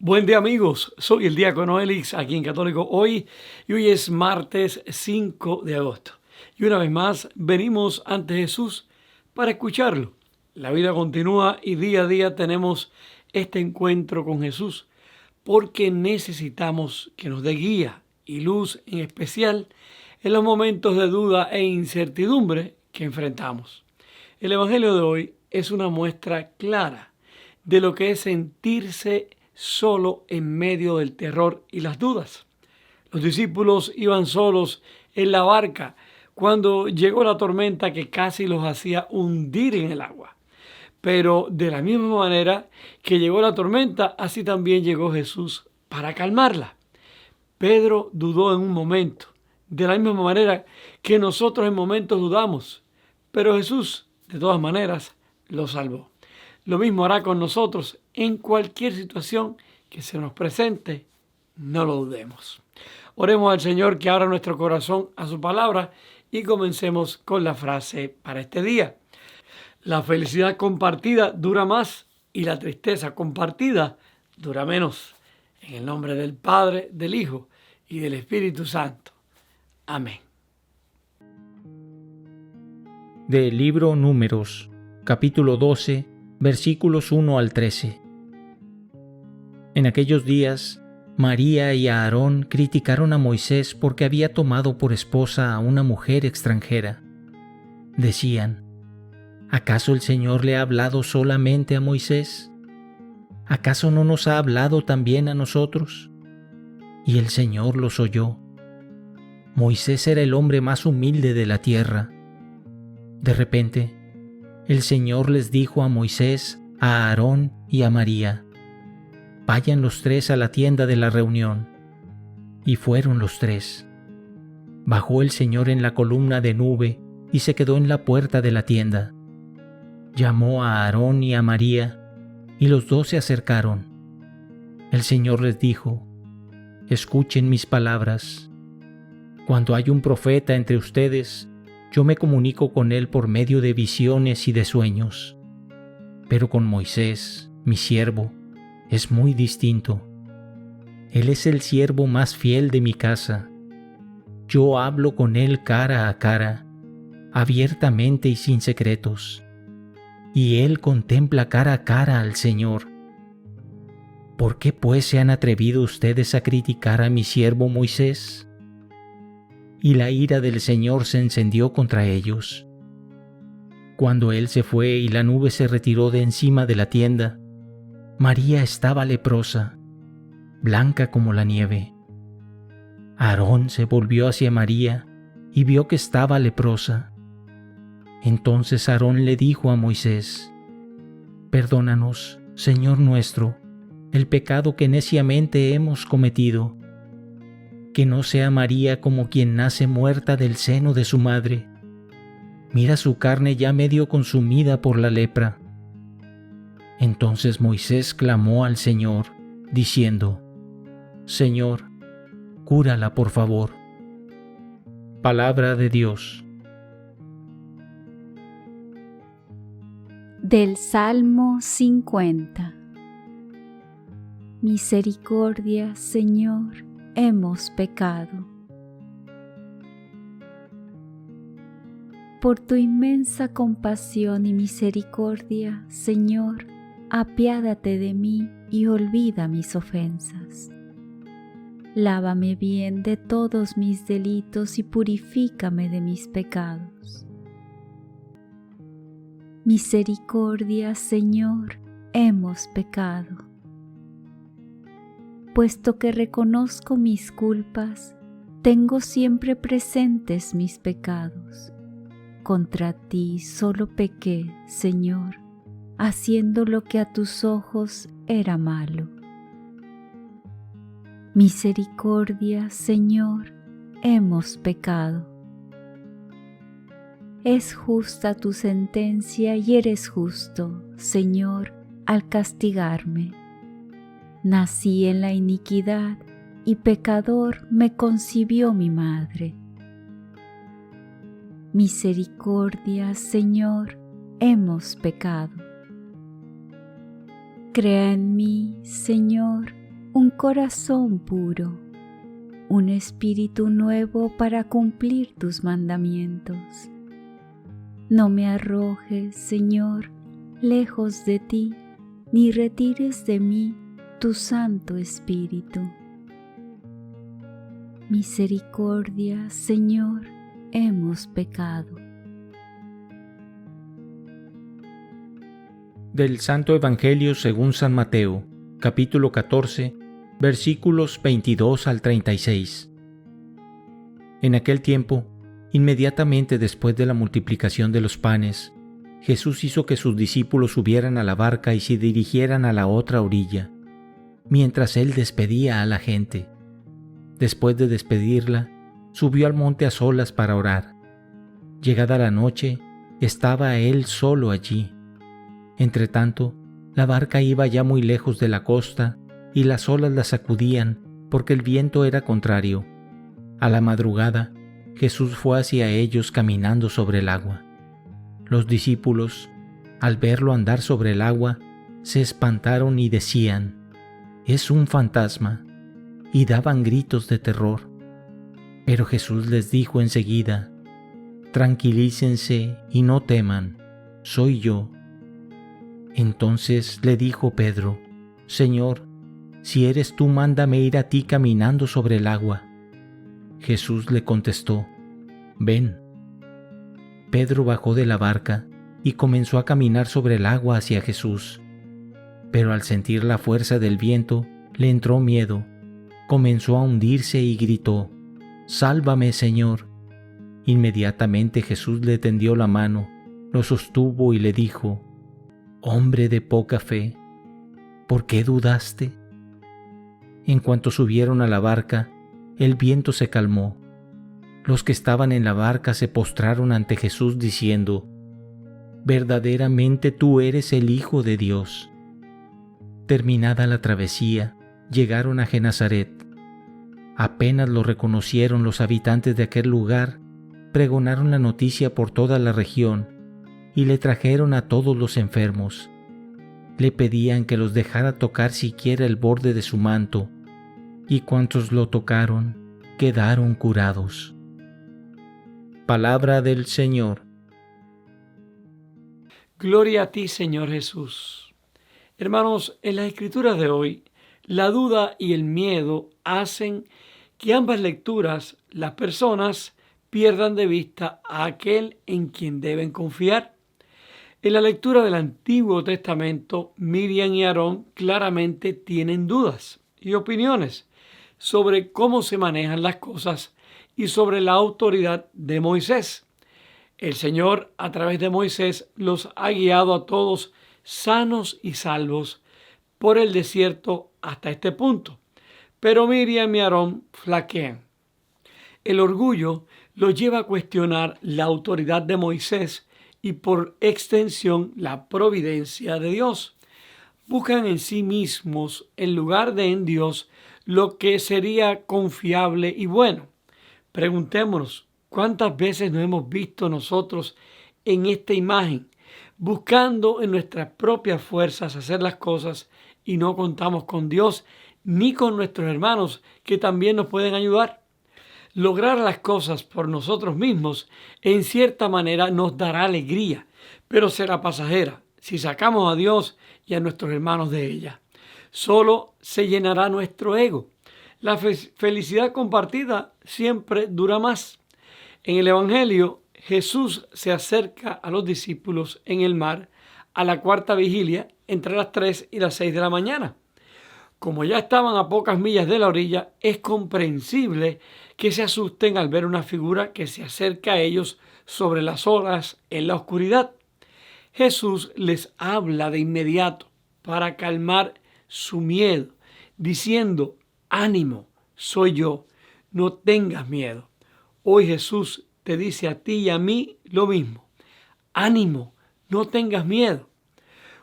Buen día amigos, soy el diácono Elix aquí en Católico Hoy y hoy es martes 5 de agosto. Y una vez más venimos ante Jesús para escucharlo. La vida continúa y día a día tenemos este encuentro con Jesús porque necesitamos que nos dé guía y luz en especial en los momentos de duda e incertidumbre que enfrentamos. El Evangelio de hoy es una muestra clara de lo que es sentirse solo en medio del terror y las dudas. Los discípulos iban solos en la barca cuando llegó la tormenta que casi los hacía hundir en el agua. Pero de la misma manera que llegó la tormenta, así también llegó Jesús para calmarla. Pedro dudó en un momento, de la misma manera que nosotros en momentos dudamos, pero Jesús, de todas maneras, lo salvó. Lo mismo hará con nosotros en cualquier situación que se nos presente, no lo dudemos. Oremos al Señor que abra nuestro corazón a su palabra y comencemos con la frase para este día. La felicidad compartida dura más y la tristeza compartida dura menos. En el nombre del Padre, del Hijo y del Espíritu Santo. Amén. Del libro Números, capítulo 12, versículos 1 al 13. En aquellos días, María y Aarón criticaron a Moisés porque había tomado por esposa a una mujer extranjera. Decían: ¿acaso el Señor le ha hablado solamente a Moisés? ¿Acaso no nos ha hablado también a nosotros? Y el Señor los oyó. Moisés era el hombre más humilde de la tierra. De repente, el Señor les dijo a Moisés, a Aarón y a María: vayan los tres a la tienda de la reunión. Y fueron los tres. Bajó el Señor en la columna de nube y se quedó en la puerta de la tienda. Llamó a Aarón y a María, y los dos se acercaron. El Señor les dijo: escuchen mis palabras. Cuando hay un profeta entre ustedes, yo me comunico con él por medio de visiones y de sueños. Pero con Moisés, mi siervo, es muy distinto. Él es el siervo más fiel de mi casa. Yo hablo con él cara a cara, abiertamente y sin secretos. Y él contempla cara a cara al Señor. ¿Por qué pues se han atrevido ustedes a criticar a mi siervo Moisés? Y la ira del Señor se encendió contra ellos. Cuando él se fue y la nube se retiró de encima de la tienda, María estaba leprosa, blanca como la nieve. Aarón se volvió hacia María y vio que estaba leprosa. Entonces Aarón le dijo a Moisés: perdónanos, Señor nuestro, el pecado que neciamente hemos cometido. Que no sea María como quien nace muerta del seno de su madre. Mira su carne ya medio consumida por la lepra. Entonces Moisés clamó al Señor, diciendo: Señor, cúrala por favor. Palabra de Dios. Del Salmo 50. Misericordia, Señor, hemos pecado. Por tu inmensa compasión y misericordia, Señor, apiádate de mí y olvida mis ofensas. Lávame bien de todos mis delitos y purifícame de mis pecados. Misericordia, Señor, hemos pecado. Puesto que reconozco mis culpas, tengo siempre presentes mis pecados. Contra ti solo pequé, Señor, haciendo lo que a tus ojos era malo. Misericordia, Señor, hemos pecado. Es justa tu sentencia y eres justo, Señor, al castigarme. Nací en la iniquidad y pecador me concibió mi madre. Misericordia, Señor, hemos pecado. Crea en mí, Señor, un corazón puro, un espíritu nuevo para cumplir tus mandamientos. No me arrojes, Señor, lejos de ti, ni retires de mí tu Santo Espíritu. Misericordia, Señor, hemos pecado. Del Santo Evangelio según San Mateo, capítulo 14, versículos 22 al 36. En aquel tiempo, inmediatamente después de la multiplicación de los panes, Jesús hizo que sus discípulos subieran a la barca y se dirigieran a la otra orilla, mientras él despedía a la gente. Después de despedirla, subió al monte a solas para orar. Llegada la noche, estaba él solo allí. Entretanto, la barca iba ya muy lejos de la costa y las olas la sacudían porque el viento era contrario. A la madrugada, Jesús fue hacia ellos caminando sobre el agua. Los discípulos, al verlo andar sobre el agua, se espantaron y decían: «Es un fantasma», y daban gritos de terror. Pero Jesús les dijo enseguida: «Tranquilícense y no teman, soy yo». Entonces le dijo Pedro: «Señor, si eres tú, mándame ir a ti caminando sobre el agua». Jesús le contestó: «Ven». Pedro bajó de la barca y comenzó a caminar sobre el agua hacia Jesús. Pero al sentir la fuerza del viento, le entró miedo. Comenzó a hundirse y gritó: «Sálvame, Señor». Inmediatamente Jesús le tendió la mano, lo sostuvo y le dijo: «Hombre de poca fe, ¿por qué dudaste?». En cuanto subieron a la barca, el viento se calmó. Los que estaban en la barca se postraron ante Jesús diciendo: «Verdaderamente tú eres el Hijo de Dios». Terminada la travesía, llegaron a Genesaret. Apenas lo reconocieron los habitantes de aquel lugar, pregonaron la noticia por toda la región y le trajeron a todos los enfermos. Le pedían que los dejara tocar siquiera el borde de su manto, y cuantos lo tocaron quedaron curados. Palabra del Señor. Gloria a ti, Señor Jesús. Hermanos, en las escrituras de hoy, la duda y el miedo hacen que ambas lecturas las personas pierdan de vista a aquel en quien deben confiar. En la lectura del Antiguo Testamento, Miriam y Aarón claramente tienen dudas y opiniones sobre cómo se manejan las cosas y sobre la autoridad de Moisés. El Señor, a través de Moisés, los ha guiado a todos sanos y salvos por el desierto hasta este punto. Pero Miriam y Aarón flaquean. El orgullo los lleva a cuestionar la autoridad de Moisés y por extensión la providencia de Dios. Buscan en sí mismos, en lugar de en Dios, lo que sería confiable y bueno. Preguntémonos, ¿cuántas veces nos hemos visto nosotros en esta imagen, buscando en nuestras propias fuerzas hacer las cosas y no contamos con Dios ni con nuestros hermanos que también nos pueden ayudar? Lograr las cosas por nosotros mismos en cierta manera nos dará alegría, pero será pasajera si sacamos a Dios y a nuestros hermanos de ella. Solo se llenará nuestro ego. La felicidad compartida siempre dura más. En el Evangelio, Jesús se acerca a los discípulos en el mar a la cuarta vigilia entre las 3 y las 6 de la mañana. Como ya estaban a pocas millas de la orilla, es comprensible que se asusten al ver una figura que se acerca a ellos sobre las olas en la oscuridad. Jesús les habla de inmediato para calmar su miedo, diciendo: «Ánimo, soy yo, no tengas miedo». Hoy Jesús te dice a ti y a mí lo mismo: «Ánimo, no tengas miedo».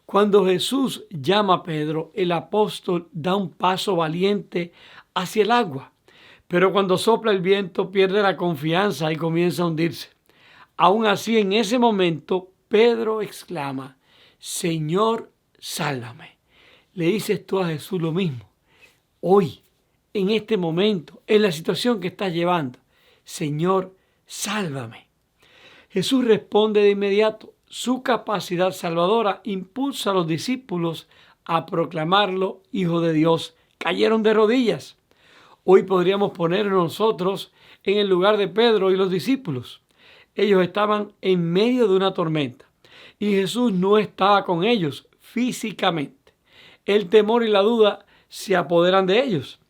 Cuando Jesús llama a Pedro, el apóstol da un paso valiente hacia el agua, pero cuando sopla el viento pierde la confianza y comienza a hundirse. Aún así, en ese momento, Pedro exclama: «Señor, sálvame». Le dices tú a Jesús lo mismo. hoy, en este momento, en la situación que estás llevando. Señor, sálvame. Jesús responde de inmediato. Su capacidad salvadora impulsa a los discípulos a proclamarlo Hijo de Dios. Cayeron de rodillas. Hoy podríamos ponernos nosotros en el lugar de Pedro y los discípulos. Ellos estaban en medio de una tormenta y Jesús no estaba con ellos físicamente. El temor y la duda se apoderan de ellos.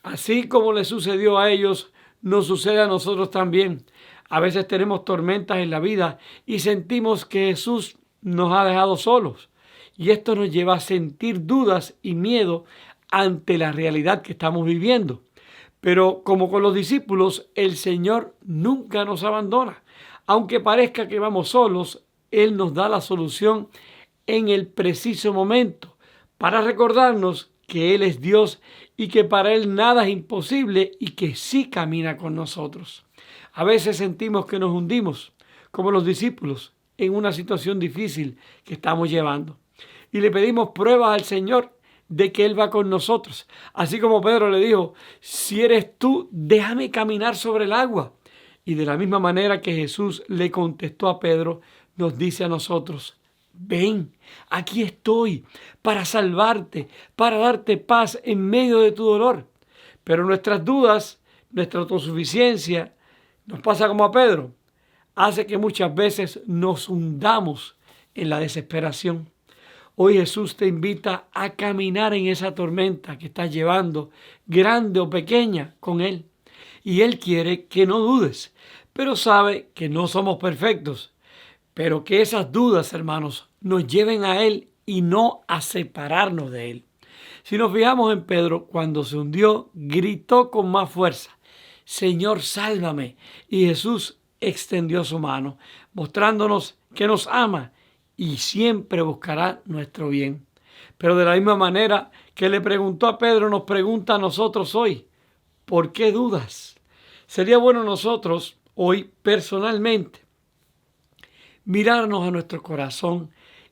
Así como le sucedió a ellos, nos sucede a nosotros también. A veces tenemos tormentas en la vida y sentimos que Jesús nos ha dejado solos. Y esto nos lleva a sentir dudas y miedo ante la realidad que estamos viviendo. Pero como con los discípulos, el Señor nunca nos abandona. Aunque parezca que vamos solos, Él nos da la solución en el preciso momento para recordarnos que Él es Dios y que para Él nada es imposible y que sí camina con nosotros. A veces sentimos que nos hundimos, como los discípulos, en una situación difícil que estamos llevando. Y le pedimos pruebas al Señor de que Él va con nosotros. Así como Pedro le dijo, si eres tú, déjame caminar sobre el agua. Y de la misma manera que Jesús le contestó a Pedro, nos dice a nosotros, ven, aquí estoy para salvarte, para darte paz en medio de tu dolor. Pero nuestras dudas, nuestra autosuficiencia, nos pasa como a Pedro, hace que muchas veces nos hundamos en la desesperación. Hoy Jesús te invita a caminar en esa tormenta que estás llevando, grande o pequeña, con Él. Y Él quiere que no dudes, pero sabe que no somos perfectos. Pero que esas dudas, hermanos, nos lleven a Él y no a separarnos de Él. Si nos fijamos en Pedro, cuando se hundió, gritó con más fuerza, Señor, sálvame. Y Jesús extendió su mano, mostrándonos que nos ama y siempre buscará nuestro bien. Pero de la misma manera que le preguntó a Pedro, nos pregunta a nosotros hoy, ¿por qué dudas? Sería bueno nosotros hoy personalmente mirarnos a nuestro corazón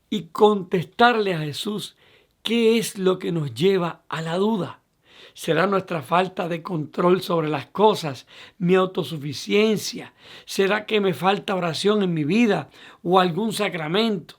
y contestarle a Jesús qué es lo que nos lleva a la duda. ¿Será nuestra falta de control sobre las cosas, mi autosuficiencia? ¿Será que me falta oración en mi vida o algún sacramento?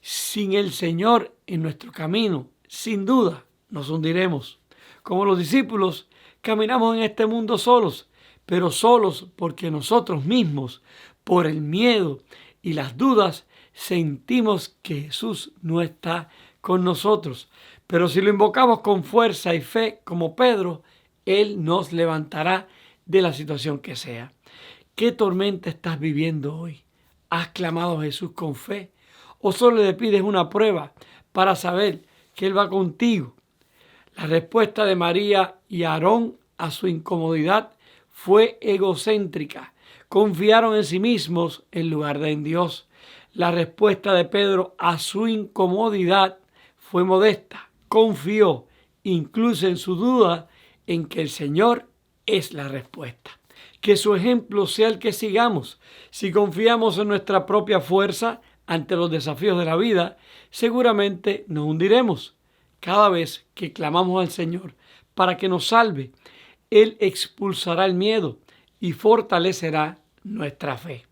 Sin el Señor en nuestro camino, sin duda, nos hundiremos. Como los discípulos, caminamos en este mundo solos, pero solos porque nosotros mismos, por el miedo y las dudas, sentimos que Jesús no está con nosotros. Pero si lo invocamos con fuerza y fe, como Pedro, Él nos levantará de la situación que sea. ¿Qué tormenta estás viviendo hoy? ¿Has clamado a Jesús con fe? ¿O solo le pides una prueba para saber que Él va contigo? La respuesta de María y Aarón a su incomodidad fue egocéntrica. Confiaron en sí mismos en lugar de en Dios. La respuesta de Pedro a su incomodidad fue modesta. Confió, incluso en su duda, en que el Señor es la respuesta. Que su ejemplo sea el que sigamos. Si confiamos en nuestra propia fuerza ante los desafíos de la vida, seguramente nos hundiremos. Cada vez que clamamos al Señor para que nos salve, Él expulsará el miedo y fortalecerá nuestra fe.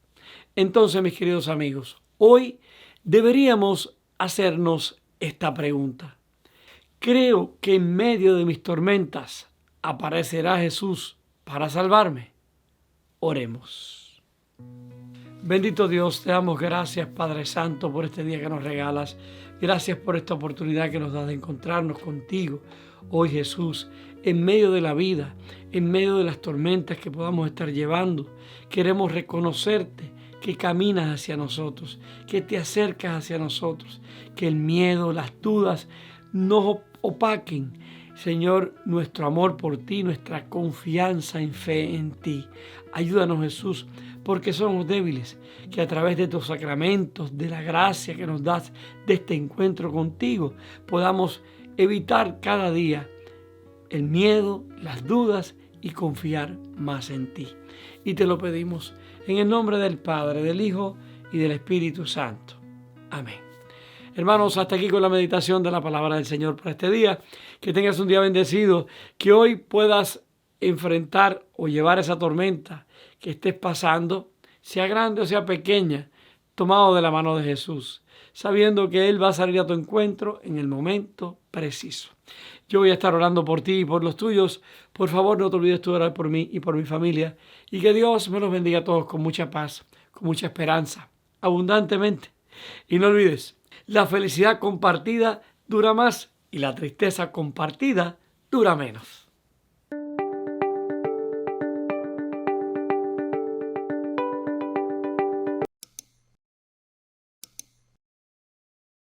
Entonces, mis queridos amigos, hoy deberíamos hacernos esta pregunta. ¿Creo que en medio de mis tormentas aparecerá Jesús para salvarme? Oremos. Bendito Dios, te damos gracias, Padre Santo, por este día que nos regalas. Gracias por esta oportunidad que nos das de encontrarnos contigo. Hoy, Jesús, en medio de la vida, en medio de las tormentas que podamos estar llevando, queremos reconocerte que caminas hacia nosotros, que te acercas hacia nosotros, que el miedo, las dudas nos opaquen, Señor, nuestro amor por ti, nuestra confianza en fe en ti. Ayúdanos, Jesús, porque somos débiles, que a través de tus sacramentos, de la gracia que nos das de este encuentro contigo, podamos evitar cada día el miedo, las dudas y confiar más en ti. Y te lo pedimos en el nombre del Padre, del Hijo y del Espíritu Santo. Amén. Hermanos, hasta aquí con la meditación de la palabra del Señor para este día. Que tengas un día bendecido, que hoy puedas enfrentar o llevar esa tormenta que estés pasando, sea grande o sea pequeña, tomado de la mano de Jesús, sabiendo que Él va a salir a tu encuentro en el momento preciso. Yo voy a estar orando por ti y por los tuyos. Por favor, no te olvides tú de orar por mí y por mi familia. Y que Dios me los bendiga a todos con mucha paz, con mucha esperanza, abundantemente. Y no olvides, la felicidad compartida dura más y la tristeza compartida dura menos.